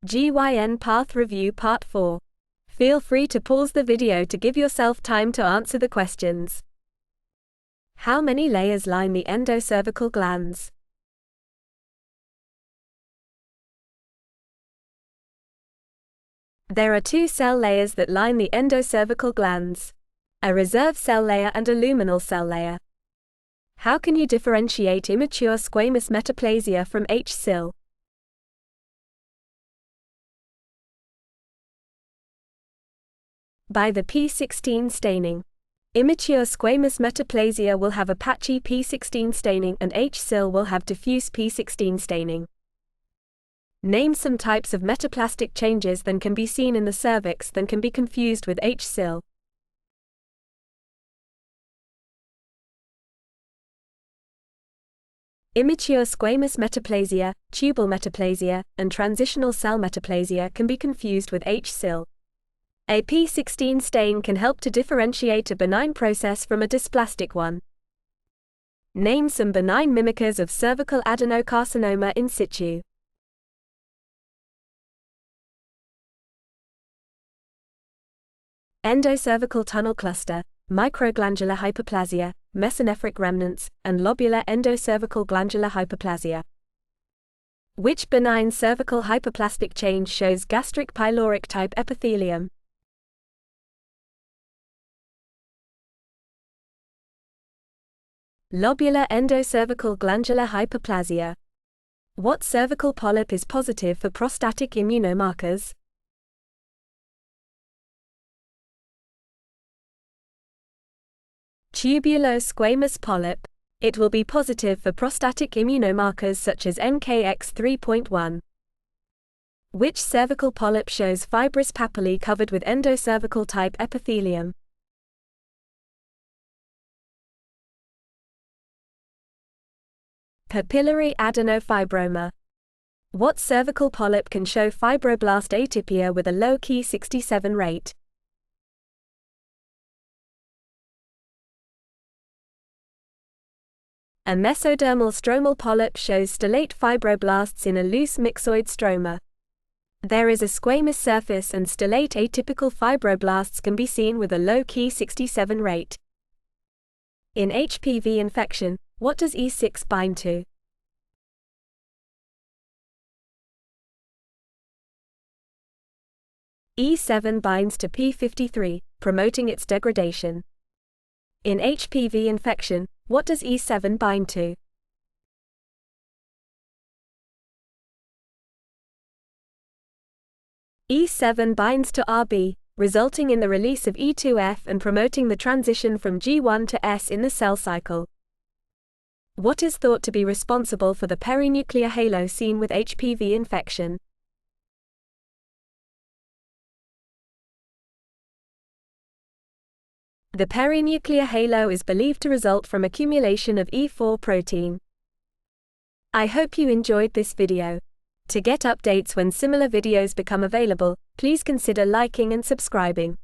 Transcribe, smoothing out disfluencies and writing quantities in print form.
GYN Path Review Part 4. Feel free to pause the video to give yourself time to answer the questions. How many layers line the endocervical glands? There are two cell layers that line the endocervical glands: a reserve cell layer and a luminal cell layer. How can you differentiate immature squamous metaplasia from HSIL? By the p16 staining. Immature squamous metaplasia will have a patchy p16 staining and HSIL will have diffuse p16 staining. Name some types of metaplastic changes that can be seen in the cervix that can be confused with HSIL. Immature squamous metaplasia, tubal metaplasia, and transitional cell metaplasia can be confused with HSIL. A p16 stain can help to differentiate a benign process from a dysplastic one. Name some benign mimickers of cervical adenocarcinoma in situ. Endocervical tunnel cluster, microglandular hyperplasia, mesonephric remnants, and lobular endocervical glandular hyperplasia. Which benign cervical hyperplastic change shows gastric pyloric type epithelium? Lobular endocervical glandular hyperplasia. What cervical polyp is positive for prostatic immunomarkers? Tubulosquamous polyp. It will be positive for prostatic immunomarkers such as NKX3.1. Which cervical polyp shows fibrous papillae covered with endocervical type epithelium? Papillary adenofibroma. What cervical polyp can show fibroblast atypia with a low Ki67 rate? A mesodermal stromal polyp shows stellate fibroblasts in a loose myxoid stroma. There is a squamous surface and stellate atypical fibroblasts can be seen with a low Ki67 rate. In HPV infection, what does E6 bind to? E7 binds to P53, promoting its degradation. In HPV infection, what does E7 bind to? E7 binds to RB, resulting in the release of E2F and promoting the transition from G1 to S in the cell cycle. What is thought to be responsible for the perinuclear halo seen with HPV infection? The perinuclear halo is believed to result from accumulation of E4 protein. I hope you enjoyed this video. To get updates when similar videos become available, please consider liking and subscribing.